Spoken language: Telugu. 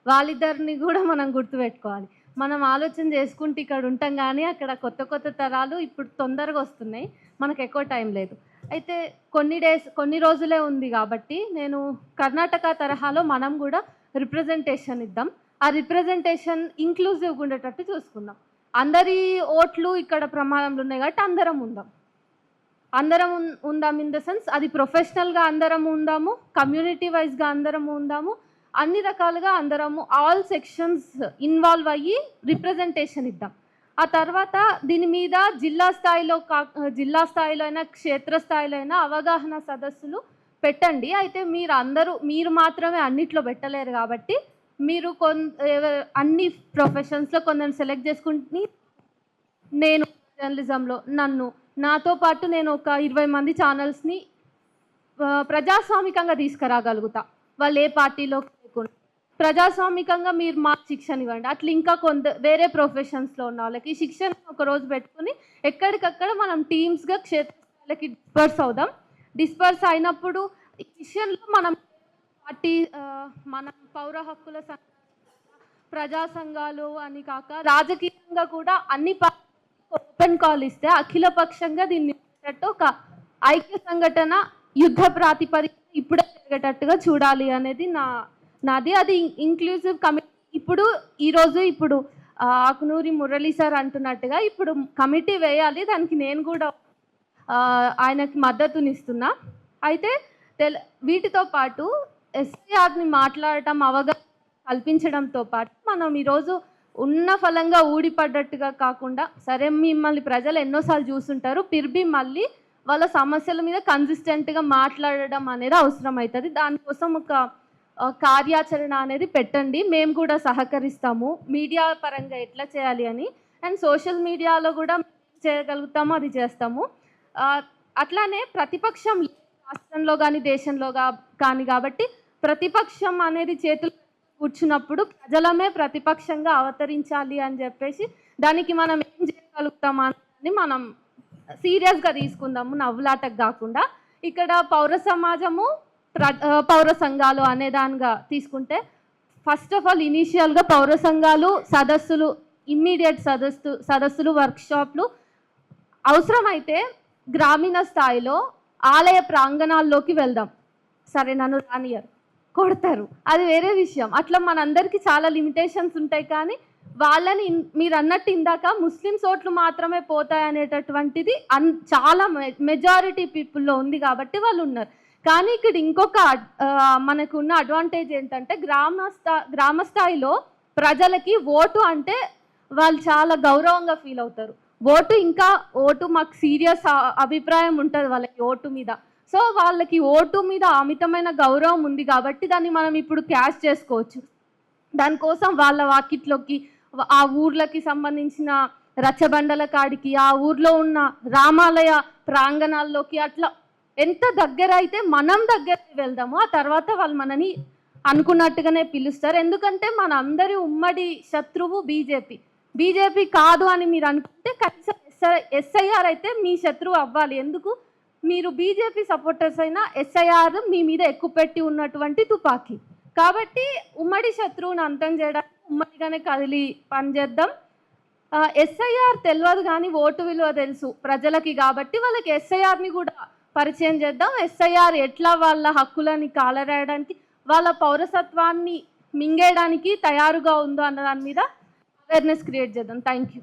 వాళ్ళిద్దరిని కూడా మనం గుర్తుపెట్టుకోవాలి. మనం ఆలోచన చేసుకుంటూ ఇక్కడ ఉంటాం గానీ, అక్కడ కొత్త కొత్త తరాలు ఇప్పుడు తొందరగా వస్తున్నాయి. మనకు ఎక్కువ టైం లేదు. అయితే కొన్ని రోజులే ఉంది గాబట్టి, నేను కర్ణాటక తరహాలో మనం గూడా రిప్రజెంటేషన్ ఇద్దాం. ఆ రిప్రజెంటేషన్ ఇంక్లూజివ్‌గా ఉండేటట్టు చూసుకుందాం. అందరి ఓట్లు ఇక్కడ ప్రమాదంలో ఉన్నాయి కాబట్టి అందరం ఉందాం. అందరం ఉందాం ఇన్ ద సెన్స్ అది ప్రొఫెషనల్‌గా అందరం ఉందాము, కమ్యూనిటీ వైస్‌గా అందరం ఉందాము. అన్ని రకాలుగా అందరము ఆల్ సెక్షన్స్ ఇన్వాల్వ్ అయ్యి రిప్రజెంటేషన్ ఇద్దాం. ఆ తర్వాత దీని మీద జిల్లా స్థాయిలో అయినా క్షేత్రస్థాయిలో అయినా అవగాహన సదస్సులు పెట్టండి. అయితే మీరు మాత్రమే అన్నిట్లో పెట్టలేరు కాబట్టి మీరు అన్ని ప్రొఫెషన్స్‌లో కొందరిని సెలెక్ట్ చేసుకొని నేను జర్నలిజంలో నాతో పాటు నేను ఒక 20 మంది ఛానల్స్‌ని ప్రజాస్వామికంగా తీసుకురాగలుగుతా. వాళ్ళు ఏ పార్టీలో లేకుండా ప్రజాస్వామికంగా మీరు మాకు శిక్షణ ఇవ్వండి. అట్లా ఇంకా వేరే ప్రొఫెషన్స్‌లో ఉన్న వాళ్ళకి శిక్షణ ఒకరోజు పెట్టుకొని ఎక్కడికక్కడ మనం టీమ్స్‌గా క్షేత్రస్థాయిలకి డిస్పర్స్ అయినప్పుడు ఈ విషయంలో మనం పౌర హక్కుల ప్రజా సంఘాలు అని కాక రాజకీయంగా కూడా అన్ని ఓపెన్ కాల్ ఇస్తే అఖిలపక్షంగా దీన్ని ఒక ఐక్య సంఘటన యుద్ధ ప్రాతిపదిక ఇప్పుడే జరిగేటట్టుగా చూడాలి అనేది నాది. అది ఇంక్లూజివ్ కమిటీ ఇప్పుడు ఆకునూరి మురళి సార్ అంటున్నట్టుగా ఇప్పుడు కమిటీ వేయాలి. దానికి నేను కూడా ఆయనకి మద్దతునిస్తున్నా. అయితే వీటితో పాటు ఎస్ఐఆర్ని మాట్లాడటం అవగాహన కల్పించడంతో పాటు మనం ఈరోజు ఉన్న ఫలంగా ఊడిపడ్డట్టుగా కాకుండా సరే మిమ్మల్ని ప్రజలు ఎన్నోసార్లు చూస్తుంటారు, మళ్ళీ వాళ్ళ సమస్యల మీద కన్సిస్టెంట్గా మాట్లాడడం అనేది అవసరం అవుతుంది. దానికోసం ఒక కార్యాచరణ అనేది పెట్టండి. మేము కూడా సహకరిస్తాము మీడియా పరంగా ఎట్లా చేయాలి అని. అండ్ సోషల్ మీడియాలో కూడా చేయగలుగుతామో అది చేస్తాము. అట్లానే ప్రతిపక్షం రాష్ట్రంలో కానీ దేశంలో కానీ కాబట్టి ప్రతిపక్షం అనేది చేతులు కూర్చున్నప్పుడు ప్రజలమే ప్రతిపక్షంగా అవతరించాలి అని చెప్పేసి దానికి మనం ఏం చేయగలుగుతామని మనం సీరియస్గా తీసుకుందాము, నవ్వులాటకు కాకుండా. ఇక్కడ పౌర సమాజము పౌర సంఘాలు అనే దానిగా తీసుకుంటే ఫస్ట్ ఆఫ్ ఆల్ ఇనీషియల్గా పౌర సంఘాలు సదస్సులు, ఇమ్మీడియట్ సదస్సులు వర్క్షాప్లు అవసరమైతే గ్రామీణ స్థాయిలో ఆలయ ప్రాంగణాల్లోకి వెళ్దాం. సరే నన్ను రానియరు, కొడతారు, అది వేరే విషయం. అట్లా మనందరికీ చాలా లిమిటేషన్స్ ఉంటాయి. కానీ వాళ్ళని మీరు అన్నట్టు ఇందాక ముస్లిమ్స్ ఓట్లు మాత్రమే పోతాయి అనేటటువంటిది చాలా మెజారిటీ పీపుల్లో ఉంది కాబట్టి వాళ్ళు ఉన్నారు. కానీ ఇక్కడ ఇంకొక మనకున్న అడ్వాంటేజ్ ఏంటంటే గ్రామ స్థాయిలో ప్రజలకి ఓటు అంటే వాళ్ళు చాలా గౌరవంగా ఫీల్ అవుతారు. ఓటు మాకు సీరియస్ అభిప్రాయం ఉంటుంది వాళ్ళకి ఓటు మీద. సో వాళ్ళకి ఓటు మీద అమితమైన గౌరవం ఉంది కాబట్టి దాన్ని మనం ఇప్పుడు క్యాష్ చేసుకోవచ్చు. దానికోసం వాళ్ళ వాకిట్లోకి, ఆ ఊర్లకి సంబంధించిన రచ్చబండల కాడికి, ఆ ఊర్లో ఉన్న రామాలయ ప్రాంగణాల్లోకి అట్లా ఎంత దగ్గర అయితే మనం దగ్గరికి వెళ్దామో ఆ తర్వాత వాళ్ళు మనని అనుకున్నట్టుగానే పిలుస్తారు. ఎందుకంటే మన అందరి ఉమ్మడి శత్రువు బీజేపీ కాదు అని మీరు అనుకుంటే కనీసం ఎస్ఐఆర్ అయితే మీ శత్రువు అవ్వాలి. ఎందుకు? మీరు బీజేపీ సపోర్టర్స్ అయినా ఎస్ఐఆర్ మీ మీద ఎక్కుపెట్టి ఉన్నటువంటి తుపాకీ కాబట్టి ఉమ్మడి శత్రువుని అంతం చేయడానికి ఉమ్మడిగానే కదిలి పనిచేద్దాం. ఎస్ఐఆర్ తెలియదు కానీ ఓటు విలువ తెలుసు ప్రజలకి కాబట్టి వాళ్ళకి ఎస్ఐఆర్ని కూడా పరిచయం చేద్దాం. ఎస్ఐఆర్ ఎట్లా వాళ్ళ హక్కులని కాలరాయడానికి, వాళ్ళ పౌరసత్వాన్ని మింగేయడానికి తయారుగా ఉందో అన్న దాని మీద అవేర్నెస్ క్రియేట్ చేద్దాం. Thank you.